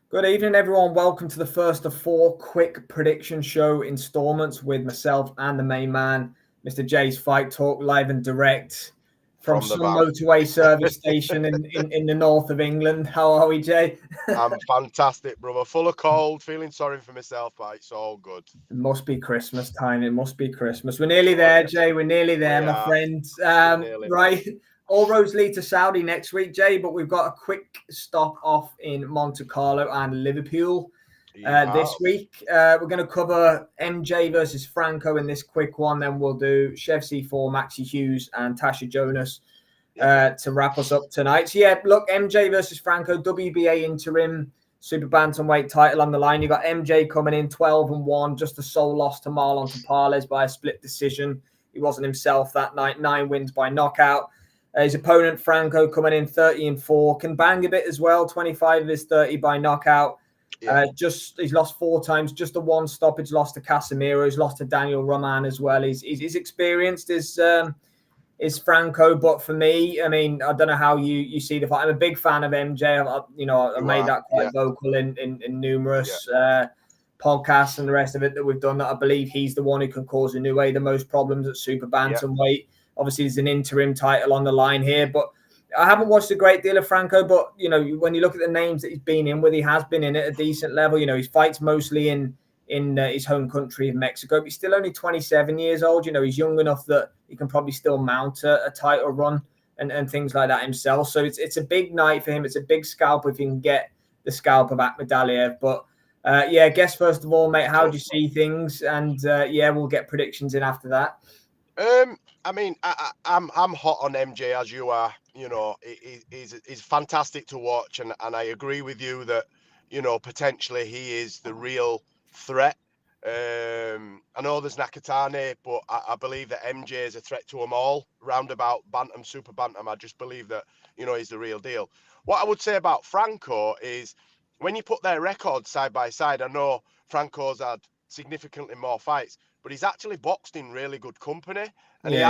Good evening, everyone. Welcome to the first of 4 quick prediction show installments with myself and the main man, Mr. J's Fight Talk, live and direct from From the some van. motorway service station in the north of England. How are we, Jay? I'm fantastic, brother. Full of cold, feeling sorry for myself, but it's all good. It must be Christmas time. It must be Christmas. We're nearly there, Jay. We're nearly there, my friend. Nearly. Right. All roads lead to Saudi next week, Jay, but we've got a quick stop off in Monte Carlo and Liverpool this week. We're going to cover MJ versus Franco in this quick one. Then we'll do Chef C4, Maxie Hughes, and Tasha Jonas to wrap us up tonight. So, yeah, look, MJ versus Franco, WBA interim super bantamweight title on the line. You got MJ coming in 12-1, just a sole loss to Marlon Tapales by a split decision. He wasn't himself that night. 9 wins by knockout. His opponent Franco coming in 30-4, can bang a bit as well. 25 of his 30 by knockout. He's lost 4 times. Just a 1 stoppage loss to Casemiro. He's lost to Daniel Roman as well. He's experienced is Franco, but for me, I mean, I don't know how you see the fight. I'm a big fan of MJ. I made that quite vocal in numerous podcasts and the rest of it that we've done. That I believe he's the one who can cause Inoue the most problems at super bantamweight. Obviously, there's an interim title on the line here, but I haven't watched a great deal of Franco. But when you look at the names that he's been in with, he has been in at a decent level. He fights mostly in his home country of Mexico, but he's still only 27 years old. He's young enough that he can probably still mount a title run and things like that himself. So it's a big night for him. It's a big scalp if he can get the scalp of Akhmadaliev. But I guess first of all, mate, how do you see things? And we'll get predictions in after that. I mean, I'm hot on MJ as you are. He's fantastic to watch, and I agree with you that potentially he is the real threat. I know there's Nakatani, but I believe that MJ is a threat to them all. Roundabout bantam, super bantam, I just believe that he's the real deal. What I would say about Franco is when you put their records side by side, I know Franco's had significantly more fights, but he's actually boxed in really good company, and he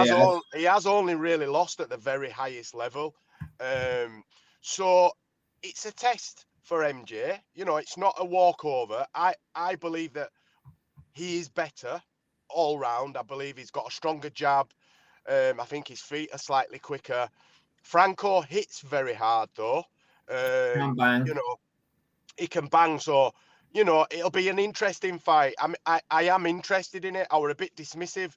has only really lost at the very highest level. So it's a test for MJ. It's not a walkover. I believe that he is better all round. I believe he's got a stronger jab. I think his feet are slightly quicker. Franco hits very hard though. He can bang. So it'll be an interesting fight. I am interested in it. I were a bit dismissive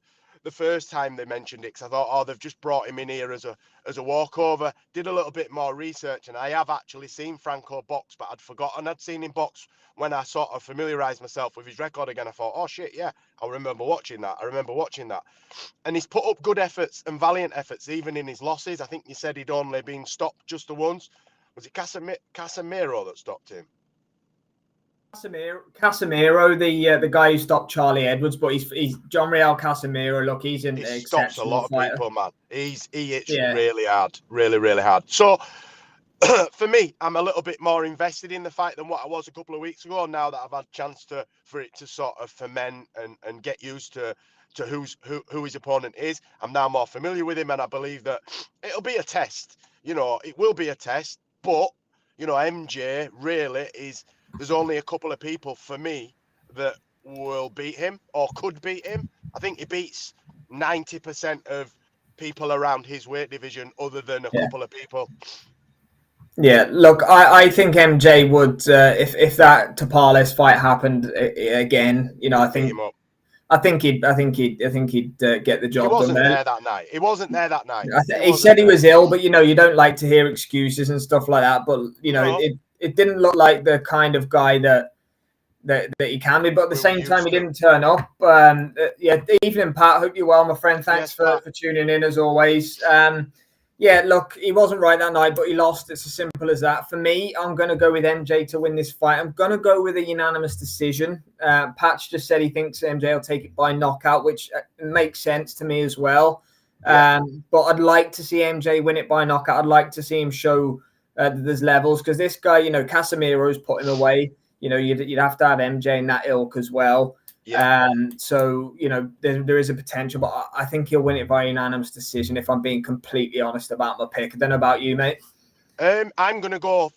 the first time they mentioned it because I thought, they've just brought him in here as a walkover. Did a little bit more research, and I have actually seen Franco box, but I'd forgotten I'd seen him box when I sort of familiarised myself with his record again. I thought, oh shit, yeah, I remember watching that. And he's put up good efforts and valiant efforts, even in his losses. I think you said he'd only been stopped just the once. Was it Casemiro that stopped him? Casemiro, the guy who stopped Charlie Edwards, but he's John Real Casemiro. Look, he's an exceptional stops a lot of fighter. people, man. He hits really hard, really hard. So for me, I'm a little bit more invested in the fight than what I was a couple of weeks ago. Now that I've had a chance for it to sort of ferment and get used to who his opponent is, I'm now more familiar with him, and I believe that it'll be a test. It will be a test, but MJ really is. There's only a couple of people for me that will beat him or could beat him. I think he beats 90% of people around his weight division, other than a couple of people. Yeah, look, I think MJ would if that Tapales fight happened again. I think he'd get the job done. He wasn't there that night. He wasn't there that night. He said he was ill, but you don't like to hear excuses and stuff like that. But it didn't look like the kind of guy that he can be. But at the same time, he didn't turn up. Evening, Pat. Hope you're well, my friend. Thanks for tuning in as always. Look, he wasn't right that night, but he lost. It's as simple as that. For me, I'm going to go with MJ to win this fight. I'm going to go with a unanimous decision. Patch just said he thinks MJ will take it by knockout, which makes sense to me as well. But I'd like to see MJ win it by knockout. I'd like to see him show that there's levels, because this guy, Casemiro's put him away. You'd have to have MJ in that ilk as well. So there is a potential, but I think he'll win it by unanimous decision, if I'm being completely honest about my pick. I don't know about you, mate. I'm going to go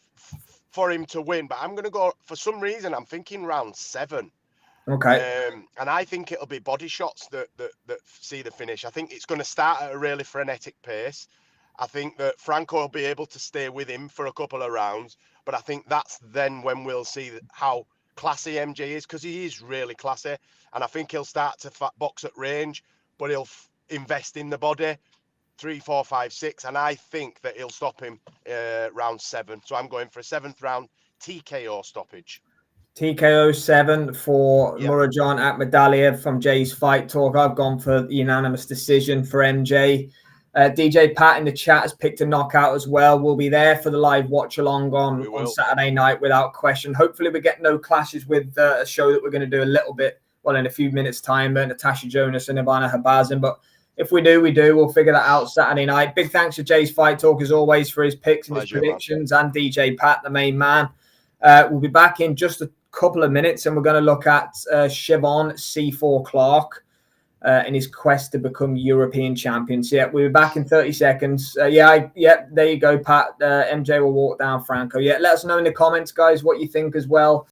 for him to win, but I'm going to go, for some reason, I'm thinking round 7. Okay. And I think it'll be body shots that see the finish. I think it's going to start at a really frenetic pace. I think that Franco will be able to stay with him for a couple of rounds, but I think that's then when we'll see how classy MJ is, because he is really classy. And I think he'll start to box at range, but he'll invest in the body. 3, 4, 5, 6, and I think that he'll stop him round 7. So I'm going for a 7th round TKO stoppage. TKO 7 for Yep. Murodjon Akhmadaliev from Jay's Fight Talk. I've gone for the unanimous decision for MJ. DJ Pat in the chat has picked a knockout as well. We'll be there for the live watch along on Saturday night without question. Hopefully we get no clashes with a show that we're going to do a little bit, well, in a few minutes' time, Natasha Jonas and Ivana Habazin. But if we do, we do. We'll figure that out Saturday night. Big thanks to Jay's Fight Talk, as always, for his picks and his predictions, and DJ Pat, the main man. We'll be back in just a couple of minutes, and we're going to look at Siobhan C4 Clark in his quest to become European champion. So, yeah, we'll be back in 30 seconds. There you go, Pat. MJ will walk down Franco. Yeah, let us know in the comments, guys, what you think as well.